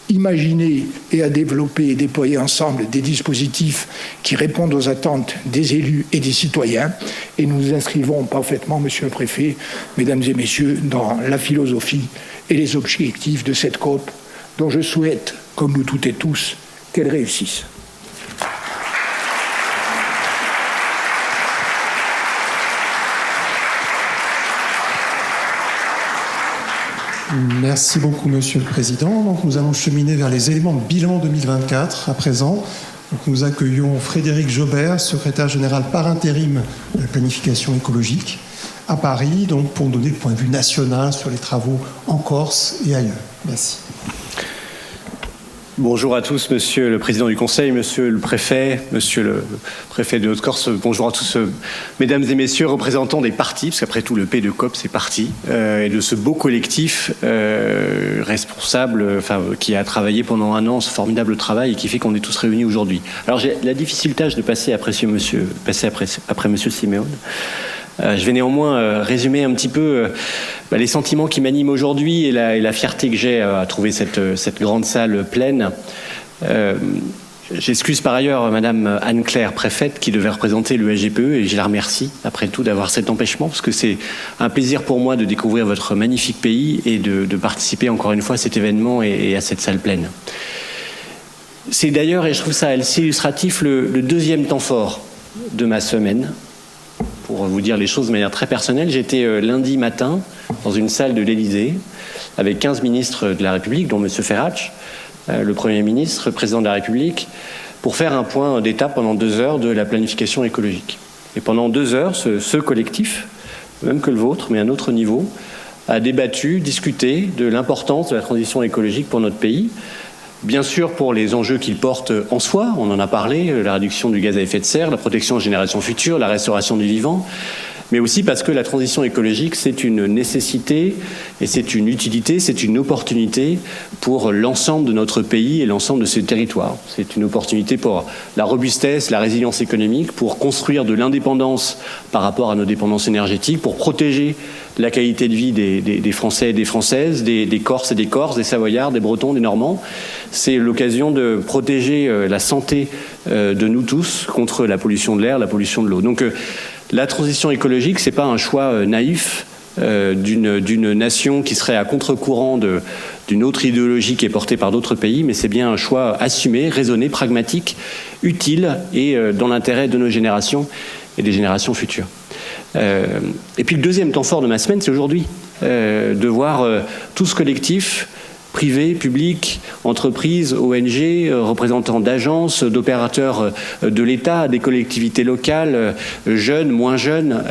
imaginer et à développer et déployer ensemble des dispositifs qui répondent aux attentes des élus et des citoyens. Et nous nous inscrivons parfaitement, Monsieur le Préfet, Mesdames et Messieurs, dans la philosophie et les objectifs de cette COP, dont je souhaite, comme nous toutes et tous, qu'elle réussisse. Merci beaucoup, Monsieur le Président. Donc, nous allons cheminer vers les éléments de bilan 2024 à présent. Donc, nous accueillons Frédéric Jobert, secrétaire général par intérim de la planification écologique à Paris, donc pour donner le point de vue national sur les travaux en Corse et ailleurs. Merci. Bonjour à tous, Monsieur le Président du Conseil, Monsieur le Préfet de Haute-Corse, bonjour à tous, Mesdames et Messieurs, représentants des partis, parce qu'après tout le P de COP c'est parti, et de ce beau collectif responsable, qui a travaillé pendant un an ce formidable travail et qui fait qu'on est tous réunis aujourd'hui. Alors j'ai la difficile tâche de passer après Monsieur Siméone. Je vais néanmoins résumer un petit peu les sentiments qui m'animent aujourd'hui et la fierté que j'ai à trouver cette grande salle pleine. J'excuse par ailleurs Madame Anne-Claire, préfète, qui devait représenter le SGPE, et je la remercie après tout d'avoir cet empêchement, parce que c'est un plaisir pour moi de découvrir votre magnifique pays et de participer encore une fois à cet événement et à cette salle pleine. C'est d'ailleurs, et je trouve ça assez illustratif, le deuxième temps fort de ma semaine. Pour vous dire les choses de manière très personnelle, j'étais lundi matin dans une salle de l'Élysée avec 15 ministres de la République, dont M. Ferrach, le Premier ministre, le Président de la République, pour faire un point d'étape pendant 2 heures de la planification écologique. Et pendant 2 heures, ce collectif, même que le vôtre, mais à un autre niveau, a débattu, discuté de l'importance de la transition écologique pour notre pays. Bien sûr, pour les enjeux qu'il porte en soi, on en a parlé, la réduction du gaz à effet de serre, la protection des générations futures, la restauration du vivant, mais aussi parce que la transition écologique, c'est une nécessité et c'est une utilité, c'est une opportunité pour l'ensemble de notre pays et l'ensemble de ses territoires. C'est une opportunité pour la robustesse, la résilience économique, pour construire de l'indépendance par rapport à nos dépendances énergétiques, pour protéger la qualité de vie des Français et des Françaises, des Corses et des Corses, des Savoyards, des Bretons, des Normands. C'est l'occasion de protéger la santé de nous tous contre la pollution de l'air, la pollution de l'eau. Donc la transition écologique, c'est pas un choix naïf d'une nation qui serait à contre-courant d'une autre idéologie qui est portée par d'autres pays, mais c'est bien un choix assumé, raisonné, pragmatique, utile et dans l'intérêt de nos générations et des générations futures. Et puis le deuxième temps fort de ma semaine, c'est aujourd'hui, de voir tout ce collectif, privés, publics, entreprises, ONG, représentants d'agences, d'opérateurs de l'État, des collectivités locales, jeunes, moins jeunes,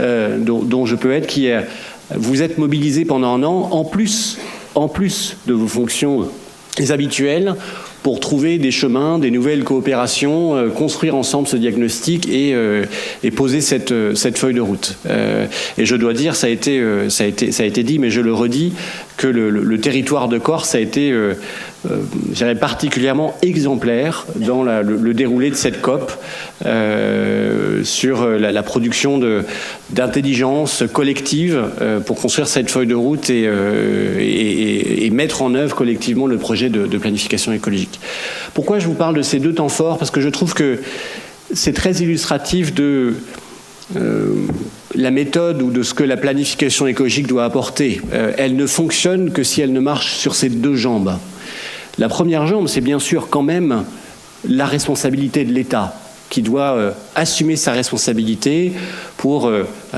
dont je peux être, qui vous êtes mobilisés pendant un an, en plus de vos fonctions habituelles, pour trouver des chemins, des nouvelles coopérations, construire ensemble ce diagnostic et poser cette feuille de route. Et je dois dire, ça a été dit, mais je le redis, que le territoire de Corse a été, je dirais, particulièrement exemplaire dans le déroulé de cette COP sur la production d'intelligence collective pour construire cette feuille de route et mettre en œuvre collectivement le projet de planification écologique. Pourquoi je vous parle de ces deux temps forts ? Parce que je trouve que c'est très illustratif de la méthode ou de ce que la planification écologique doit apporter. Elle ne fonctionne que si elle ne marche sur ses deux jambes. La première jambe, c'est bien sûr quand même la responsabilité de l'État, qui doit assumer sa responsabilité pour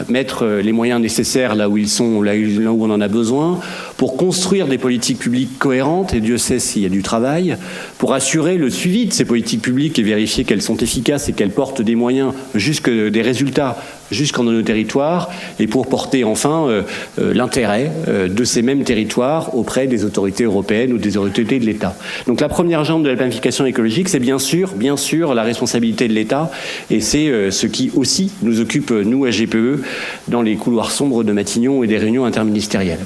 mettre les moyens nécessaires là où ils sont, là où on en a besoin, pour construire des politiques publiques cohérentes, et Dieu sait s'il y a du travail, pour assurer le suivi de ces politiques publiques et vérifier qu'elles sont efficaces et qu'elles portent des moyens, des résultats jusqu'en nos territoires, et pour porter enfin l'intérêt de ces mêmes territoires auprès des autorités européennes ou des autorités de l'État. Donc la première jambe de la planification écologique, c'est bien sûr la responsabilité de l'État, et c'est ce qui aussi nous occupe, nous, à GPE, dans les couloirs sombres de Matignon et des réunions interministérielles.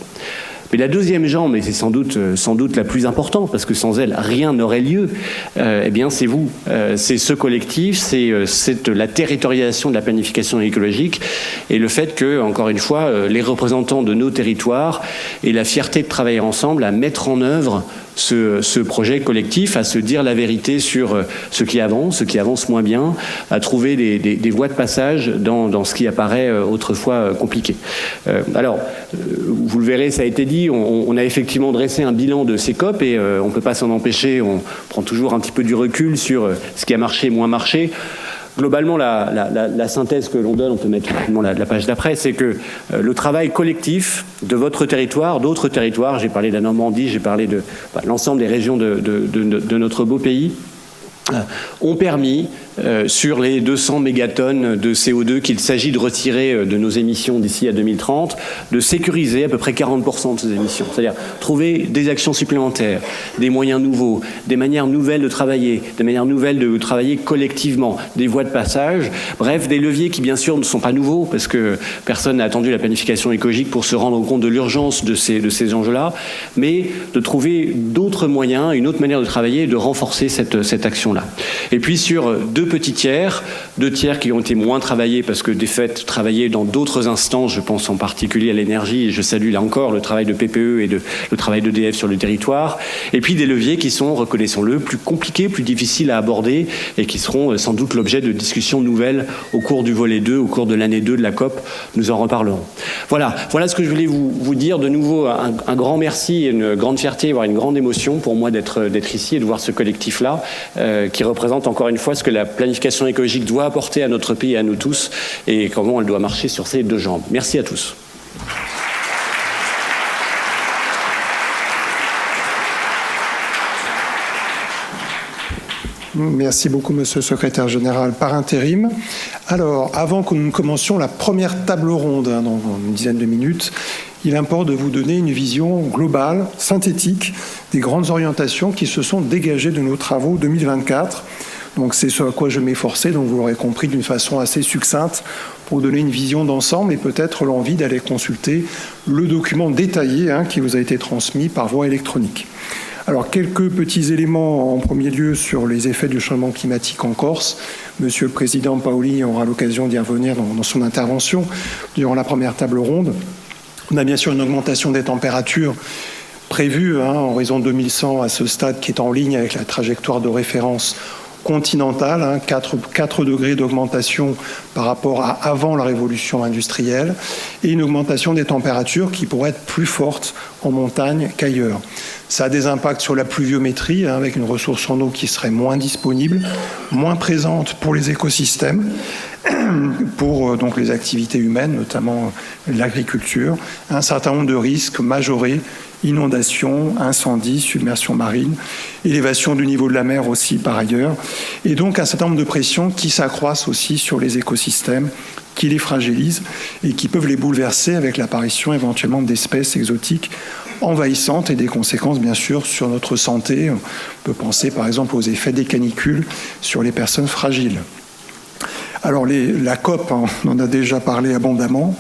Mais la deuxième jambe, et c'est sans doute la plus importante, parce que sans elle, rien n'aurait lieu, eh bien c'est vous. C'est ce collectif, c'est la territorialisation de la planification écologique, et le fait que, encore une fois, les représentants de nos territoires aient la fierté de travailler ensemble à mettre en œuvre ce projet collectif, à se dire la vérité sur ce qui avance moins bien, à trouver des voies de passage dans ce qui apparaît autrefois compliqué. Alors, vous le verrez, ça a été dit, on a effectivement dressé un bilan de ces COP et on ne peut pas s'en empêcher, on prend toujours un petit peu du recul sur ce qui a marché, moins marché. Globalement, la synthèse que l'on donne, on peut mettre la page d'après, c'est que le travail collectif de votre territoire, d'autres territoires, j'ai parlé de la Normandie, j'ai parlé de l'ensemble des régions de notre beau pays, ont permis, sur les 200 mégatonnes de CO2 qu'il s'agit de retirer de nos émissions d'ici à 2030, de sécuriser à peu près 40% de ces émissions. C'est-à-dire trouver des actions supplémentaires, des moyens nouveaux, des manières nouvelles de travailler, des manières nouvelles de travailler collectivement, des voies de passage, bref, des leviers qui bien sûr ne sont pas nouveaux, parce que personne n'a attendu la planification écologique pour se rendre compte de l'urgence de ces enjeux-là, mais de trouver d'autres moyens, une autre manière de travailler et de renforcer cette action-là. Et puis sur deux tiers qui ont été moins travaillés parce que des faits travaillés dans d'autres instances, je pense en particulier à l'énergie, et je salue là encore le travail de PPE et le travail d'EDF sur le territoire, et puis des leviers qui sont, reconnaissons-le, plus compliqués, plus difficiles à aborder et qui seront sans doute l'objet de discussions nouvelles au cours du volet 2, au cours de l'année 2 de la COP, nous en reparlerons. Voilà ce que je voulais vous dire. De nouveau, un grand merci et une grande fierté, voire une grande émotion pour moi d'être ici et de voir ce collectif-là qui représente encore une fois ce que la planification écologique doit apporter à notre pays et à nous tous, et comment elle doit marcher sur ses deux jambes. Merci à tous. Merci beaucoup, Monsieur le Secrétaire général, par intérim. Alors, avant que nous commencions la première table ronde, dans une dizaine de minutes, il importe de vous donner une vision globale, synthétique, des grandes orientations qui se sont dégagées de nos travaux 2024. Donc c'est ce à quoi je m'efforçais, donc vous l'aurez compris, d'une façon assez succincte pour donner une vision d'ensemble et peut-être l'envie d'aller consulter le document détaillé qui vous a été transmis par voie électronique. Alors quelques petits éléments en premier lieu sur les effets du changement climatique en Corse. Monsieur le Président Paoli aura l'occasion d'y revenir dans son intervention durant la première table ronde. On a bien sûr une augmentation des températures prévue en horizon 2100 à ce stade qui est en ligne avec la trajectoire de référence continentale, 4 degrés d'augmentation par rapport à avant la révolution industrielle et une augmentation des températures qui pourrait être plus forte en montagne qu'ailleurs. Ça a des impacts sur la pluviométrie avec une ressource en eau qui serait moins disponible, moins présente pour les écosystèmes, pour donc les activités humaines, notamment l'agriculture, un certain nombre de risques majorés, inondations, incendies, submersion marine, élévation du niveau de la mer aussi par ailleurs, et donc un certain nombre de pressions qui s'accroissent aussi sur les écosystèmes, qui les fragilisent et qui peuvent les bouleverser avec l'apparition éventuellement d'espèces exotiques envahissantes et des conséquences bien sûr sur notre santé. On peut penser par exemple aux effets des canicules sur les personnes fragiles. Alors la COP, on en a déjà parlé abondamment,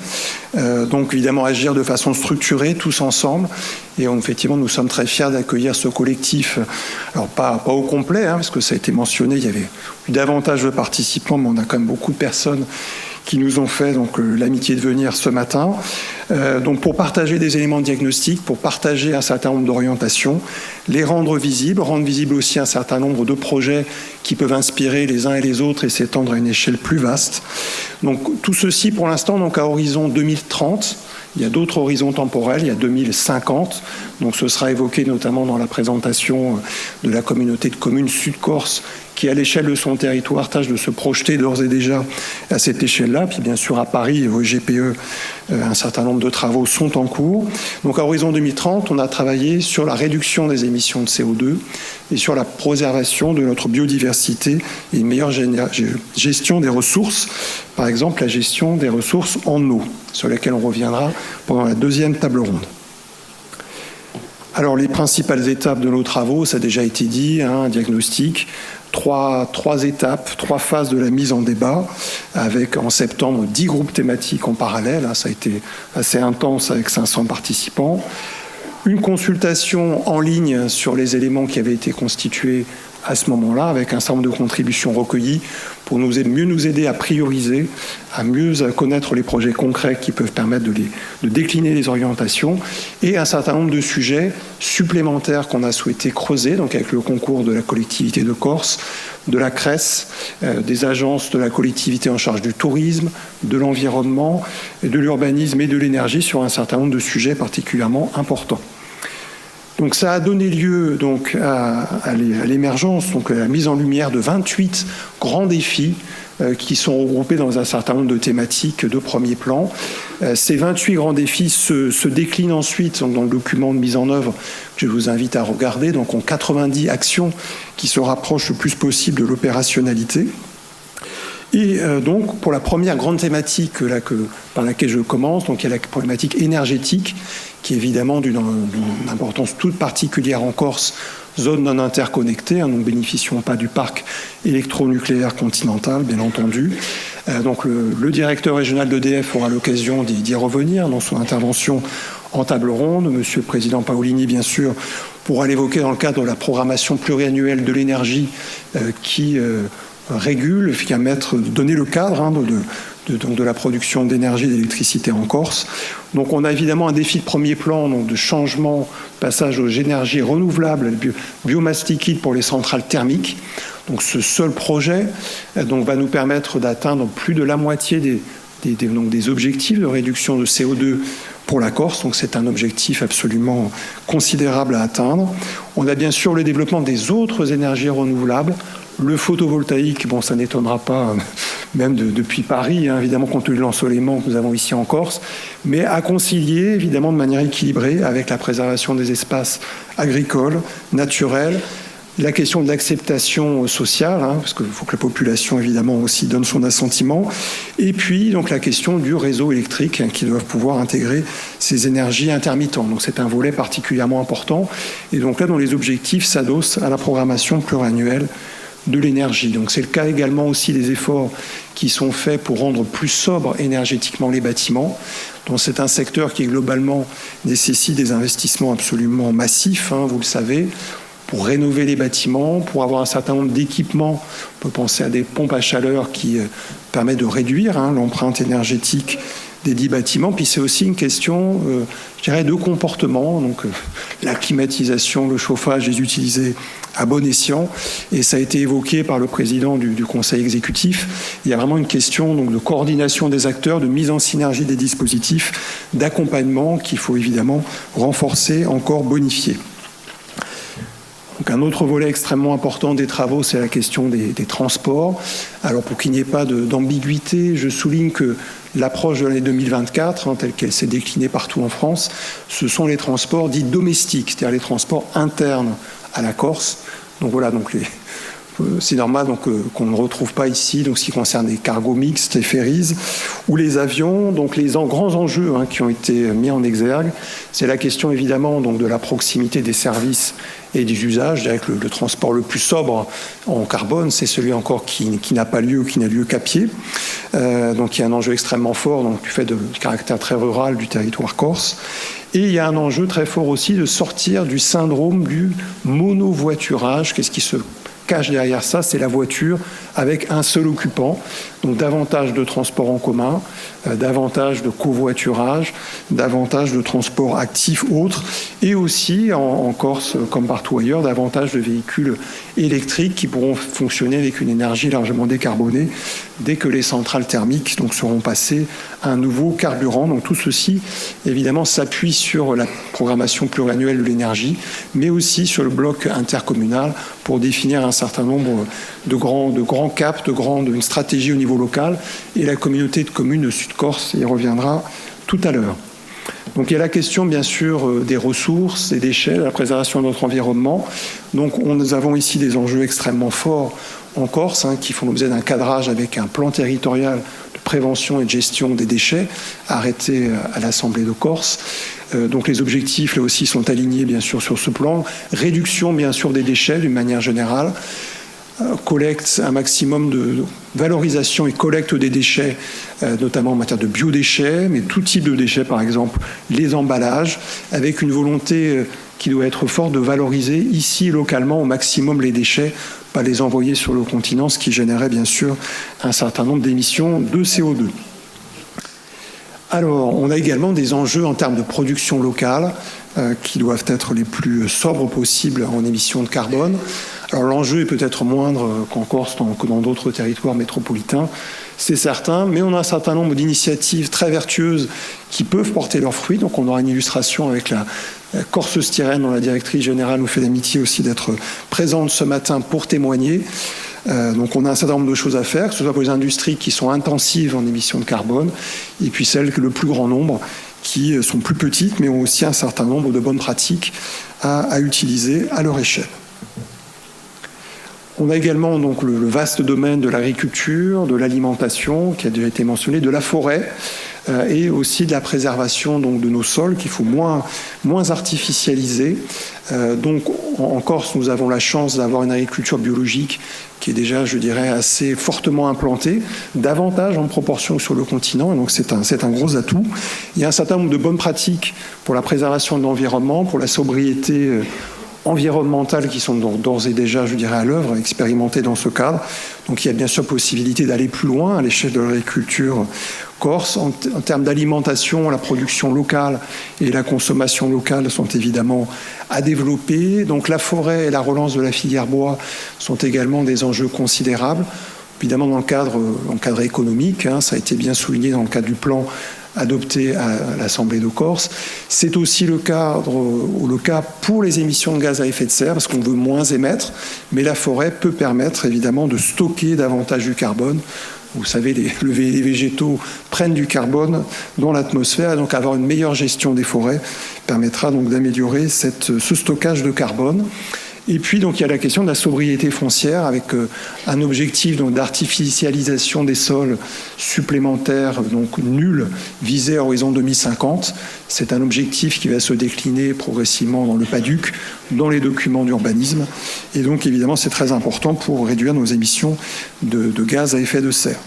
donc évidemment agir de façon structurée, tous ensemble, et effectivement nous sommes très fiers d'accueillir ce collectif, alors pas au complet, parce que ça a été mentionné, il y avait eu davantage de participants, mais on a quand même beaucoup de personnes qui nous ont fait donc l'amitié de venir ce matin, donc pour partager des éléments de diagnostic, pour partager un certain nombre d'orientations, les rendre visibles aussi un certain nombre de projets qui peuvent inspirer les uns et les autres et s'étendre à une échelle plus vaste. Donc tout ceci pour l'instant donc à horizon 2030. Il y a d'autres horizons temporels, il y a 2050, donc ce sera évoqué notamment dans la présentation de la communauté de communes Sud-Corse qui, à l'échelle de son territoire, tâche de se projeter d'ores et déjà à cette échelle-là. Puis bien sûr, à Paris, au GPE, un certain nombre de travaux sont en cours. Donc à horizon 2030, on a travaillé sur la réduction des émissions de CO2 et sur la préservation de notre biodiversité et une meilleure gestion des ressources, par exemple la gestion des ressources en eau, sur lesquelles on reviendra pendant la deuxième table ronde. Alors les principales étapes de nos travaux, ça a déjà été dit, un diagnostic, trois étapes, 3 phases de la mise en débat, avec en septembre 10 groupes thématiques en parallèle, ça a été assez intense avec 500 participants, une consultation en ligne sur les éléments qui avaient été constitués à ce moment-là, avec un certain nombre de contributions recueillies pour mieux nous aider à prioriser, à mieux connaître les projets concrets qui peuvent permettre de décliner les orientations, et un certain nombre de sujets supplémentaires qu'on a souhaité creuser, donc avec le concours de la collectivité de Corse, de la CRES, des agences de la collectivité en charge du tourisme, de l'environnement, de l'urbanisme et de l'énergie sur un certain nombre de sujets particulièrement importants. Donc ça a donné lieu donc à l'émergence, donc à la mise en lumière de 28 grands défis qui sont regroupés dans un certain nombre de thématiques de premier plan. Ces 28 grands défis se déclinent ensuite donc, dans le document de mise en œuvre que je vous invite à regarder, donc en 90 actions qui se rapprochent le plus possible de l'opérationnalité. Et donc, pour la première grande thématique par laquelle je commence, donc il y a la problématique énergétique, qui est évidemment d'une importance toute particulière en Corse, zone non interconnectée, nous ne bénéficions pas du parc électronucléaire continental, bien entendu. Donc le directeur régional d'EDF aura l'occasion d'y revenir dans son intervention en table ronde. Monsieur le Président Paolini, bien sûr, pourra l'évoquer dans le cadre de la programmation pluriannuelle de l'énergie qui régule, qui va donner le cadre de la production d'énergie et d'électricité en Corse. Donc on a évidemment un défi de premier plan, donc de changement, passage aux énergies renouvelables, biomasse liquide pour les centrales thermiques. Donc ce seul projet va nous permettre d'atteindre plus de la moitié des objectifs de réduction de CO2 pour la Corse, donc c'est un objectif absolument considérable à atteindre. On a bien sûr le développement des autres énergies renouvelables. Le photovoltaïque, ça n'étonnera pas, même depuis Paris, évidemment, compte tenu de l'ensoleillement que nous avons ici en Corse, mais à concilier, évidemment, de manière équilibrée avec la préservation des espaces agricoles, naturels, la question de l'acceptation sociale, parce qu'il faut que la population, évidemment, aussi donne son assentiment, et puis, donc, la question du réseau électrique, qui doit pouvoir intégrer ces énergies intermittentes. Donc, c'est un volet particulièrement important, et donc là, dont les objectifs s'adossent à la programmation pluriannuelle de l'énergie. Donc c'est le cas également aussi des efforts qui sont faits pour rendre plus sobres énergétiquement les bâtiments. Donc c'est un secteur qui globalement nécessite des investissements absolument massifs, vous le savez, pour rénover les bâtiments, pour avoir un certain nombre d'équipements. On peut penser à des pompes à chaleur qui permettent de réduire l'empreinte énergétique des 10 bâtiments. Puis c'est aussi une question, je dirais, de comportement. Donc la climatisation, le chauffage est utilisé à bon escient. Et ça a été évoqué par le président du Conseil exécutif. Il y a vraiment une question donc, de coordination des acteurs, de mise en synergie des dispositifs, d'accompagnement qu'il faut évidemment renforcer, encore bonifier. Donc un autre volet extrêmement important des travaux, c'est la question des transports. Alors pour qu'il n'y ait pas d'ambiguïté, je souligne que l'approche de l'année 2024, telle qu'elle s'est déclinée partout en France, ce sont les transports dits domestiques, c'est-à-dire les transports internes à la Corse. Donc voilà, c'est normal qu'on ne retrouve pas ici, donc ce qui concerne les cargos mixtes, les ferries ou les avions. Donc les grands enjeux qui ont été mis en exergue, c'est la question évidemment donc, de la proximité des services et des usages. Je dirais que le transport le plus sobre en carbone, c'est celui encore qui n'a pas lieu ou qui n'a lieu qu'à pied. Donc il y a un enjeu extrêmement fort donc, du fait du caractère très rural du territoire corse. Et il y a un enjeu très fort aussi de sortir du syndrome du monovoiturage. Qu'est-ce qui se cache derrière ça? C'est la voiture avec un seul occupant. Donc davantage de transport en commun, davantage de covoiturage, davantage de transport actif autres, et aussi en Corse, comme partout ailleurs, davantage de véhicules électriques qui pourront fonctionner avec une énergie largement décarbonée dès que les centrales thermiques donc, seront passées à un nouveau carburant. Donc tout ceci, évidemment, s'appuie sur la programmation pluriannuelle de l'énergie, mais aussi sur le bloc intercommunal pour définir un certain nombre de grands caps, une stratégie au niveau local, et la communauté de communes de Sud-Corse y reviendra tout à l'heure. Donc il y a la question bien sûr des ressources, des déchets, de la préservation de notre environnement. Donc nous avons ici des enjeux extrêmement forts en Corse qui font l'objet d'un cadrage avec un plan territorial de prévention et de gestion des déchets arrêté à l'Assemblée de Corse. Donc les objectifs là aussi sont alignés bien sûr sur ce plan. Réduction bien sûr des déchets d'une manière générale. Collecte, un maximum de valorisation et collecte des déchets, notamment en matière de biodéchets, mais tout type de déchets, par exemple les emballages, avec une volonté qui doit être forte de valoriser ici localement au maximum les déchets, pas les envoyer sur le continent, ce qui générait bien sûr un certain nombre d'émissions de CO2. Alors, on a également des enjeux en termes de production locale qui doivent être les plus sobres possibles en émissions de carbone. Alors l'enjeu est peut-être moindre qu'en Corse que dans d'autres territoires métropolitains, c'est certain, mais on a un certain nombre d'initiatives très vertueuses qui peuvent porter leurs fruits. Donc on aura une illustration avec la Corse Styrène, dont la directrice générale nous fait l'amitié aussi d'être présente ce matin pour témoigner. Donc on a un certain nombre de choses à faire, que ce soit pour les industries qui sont intensives en émissions de carbone, et puis celles que le plus grand nombre qui sont plus petites, mais ont aussi un certain nombre de bonnes pratiques à utiliser à leur échelle. On a également donc le vaste domaine de l'agriculture, de l'alimentation, qui a déjà été mentionné, de la forêt, et aussi de la préservation donc, de nos sols qu'il faut moins artificialiser. Donc en Corse, nous avons la chance d'avoir une agriculture biologique qui est déjà, je dirais, assez fortement implantée, davantage en proportion que sur le continent, et donc c'est un gros atout. Il y a un certain nombre de bonnes pratiques pour la préservation de l'environnement, pour la sobriété environnementales qui sont d'ores et déjà, je dirais, à l'œuvre, expérimentées dans ce cadre. Donc il y a bien sûr possibilité d'aller plus loin à l'échelle de l'agriculture corse. En termes d'alimentation, la production locale et la consommation locale sont évidemment à développer. Donc la forêt et la relance de la filière bois sont également des enjeux considérables. Évidemment dans le cadre économique, ça a été bien souligné dans le cadre du plan adopté à l'Assemblée de Corse. C'est aussi le cas pour les émissions de gaz à effet de serre, parce qu'on veut moins émettre, mais la forêt peut permettre évidemment de stocker davantage du carbone. Vous savez, les végétaux prennent du carbone dans l'atmosphère, et donc avoir une meilleure gestion des forêts permettra donc d'améliorer ce stockage de carbone. Et puis, donc, il y a la question de la sobriété foncière avec un objectif d'artificialisation des sols supplémentaire, donc nul, visé à horizon 2050. C'est un objectif qui va se décliner progressivement dans le PADUC, dans les documents d'urbanisme. Et donc, évidemment, c'est très important pour réduire nos émissions de gaz à effet de serre.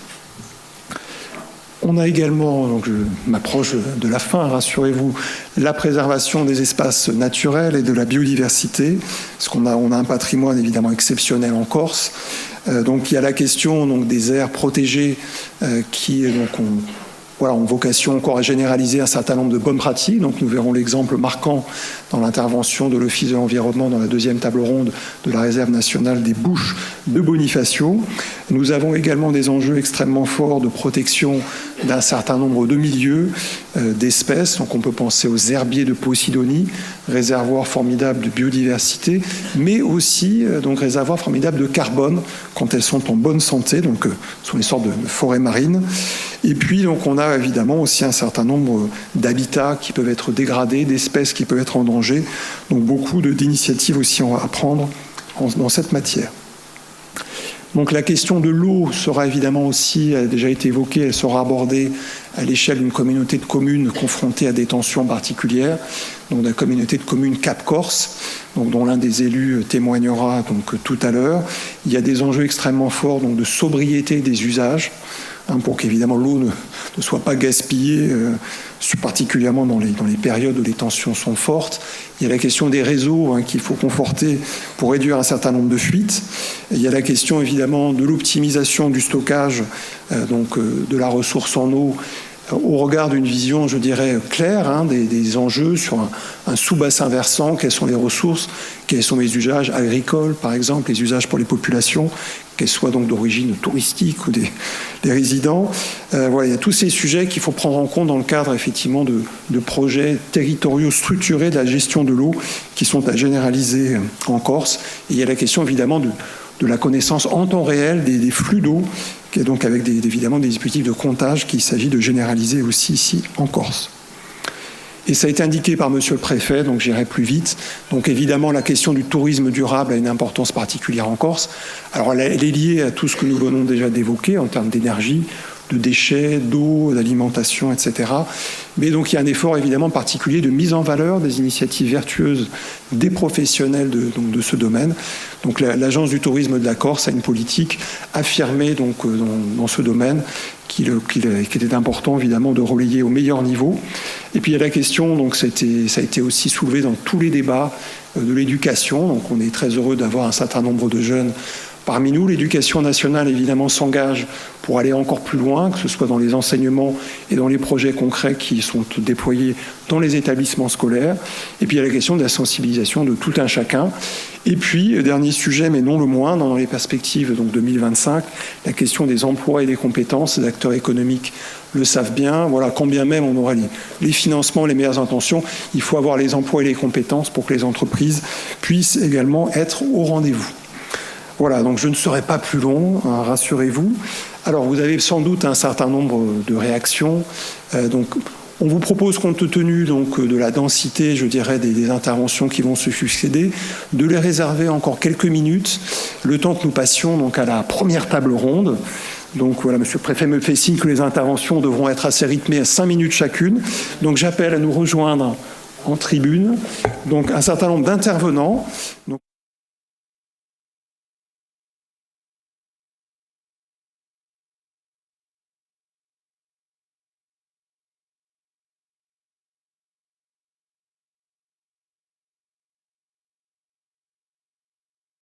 On a également, donc je m'approche de la fin, rassurez-vous, la préservation des espaces naturels et de la biodiversité, parce qu'on a un patrimoine évidemment exceptionnel en Corse. Donc il y a la question donc, des aires protégées qui donc, ont vocation encore à généraliser un certain nombre de bonnes pratiques. Donc nous verrons l'exemple marquant dans l'intervention de l'Office de l'environnement dans la deuxième table ronde de la réserve nationale des Bouches de Bonifacio. Nous avons également des enjeux extrêmement forts de protection d'un certain nombre de milieux, d'espèces. Donc on peut penser aux herbiers de Posidonie, réservoirs formidables de biodiversité, mais aussi donc réservoirs formidables de carbone quand elles sont en bonne santé, donc ce sont des sortes de forêts marines. Et puis donc on a évidemment aussi un certain nombre d'habitats qui peuvent être dégradés, d'espèces qui peuvent être en danger. Donc beaucoup d'initiatives aussi à prendre dans cette matière. Donc la question de l'eau sera évidemment aussi, elle a déjà été évoquée, elle sera abordée à l'échelle d'une communauté de communes confrontée à des tensions particulières, donc la communauté de communes Cap Corse, donc dont l'un des élus témoignera donc tout à l'heure. Il y a des enjeux extrêmement forts donc de sobriété des usages, pour qu'évidemment l'eau ne soit pas gaspillée, particulièrement dans les périodes où les tensions sont fortes. Il y a la question des réseaux qu'il faut conforter pour réduire un certain nombre de fuites. Et il y a la question évidemment de l'optimisation du stockage de la ressource en eau au regard d'une vision, je dirais, claire des enjeux sur un sous-bassin versant, quelles sont les ressources, quels sont les usages agricoles, par exemple, les usages pour les populations, qu'elles soient donc d'origine touristique ou des résidents. Voilà, il y a tous ces sujets qu'il faut prendre en compte dans le cadre, effectivement, de projets territoriaux structurés de la gestion de l'eau qui sont à généraliser en Corse. Et il y a la question, évidemment, de la connaissance en temps réel des flux d'eau, et donc avec évidemment des dispositifs de comptage qu'il s'agit de généraliser aussi ici en Corse. Et ça a été indiqué par Monsieur le Préfet, donc j'irai plus vite. Donc évidemment, la question du tourisme durable a une importance particulière en Corse. Alors elle est liée à tout ce que nous venons déjà d'évoquer en termes d'énergie, de déchets, d'eau, d'alimentation, etc. Mais donc il y a un effort évidemment particulier de mise en valeur des initiatives vertueuses des professionnels de ce domaine. Donc l'Agence du tourisme de la Corse a une politique affirmée donc, dans ce domaine qu'il était important évidemment de relayer au meilleur niveau. Et puis il y a la question, donc ça a été aussi soulevé dans tous les débats de l'éducation. Donc on est très heureux d'avoir un certain nombre de jeunes parmi nous. L'éducation nationale, évidemment, s'engage pour aller encore plus loin, que ce soit dans les enseignements et dans les projets concrets qui sont déployés dans les établissements scolaires. Et puis, il y a la question de la sensibilisation de tout un chacun. Et puis, dernier sujet, mais non le moindre, dans les perspectives donc 2025, la question des emplois et des compétences. Les acteurs économiques le savent bien. Voilà, quand bien même on aura les financements, les meilleures intentions, il faut avoir les emplois et les compétences pour que les entreprises puissent également être au rendez-vous. Voilà, donc je ne serai pas plus long, rassurez-vous. Alors, vous avez sans doute un certain nombre de réactions. Donc, on vous propose, compte tenu donc, de la densité, je dirais, des interventions qui vont se succéder, de les réserver encore quelques minutes, le temps que nous passions donc, à la première table ronde. Donc voilà, Monsieur le Préfet me fait signe que les interventions devront être assez rythmées à 5 minutes chacune. Donc j'appelle à nous rejoindre en tribune donc, un certain nombre d'intervenants. Donc,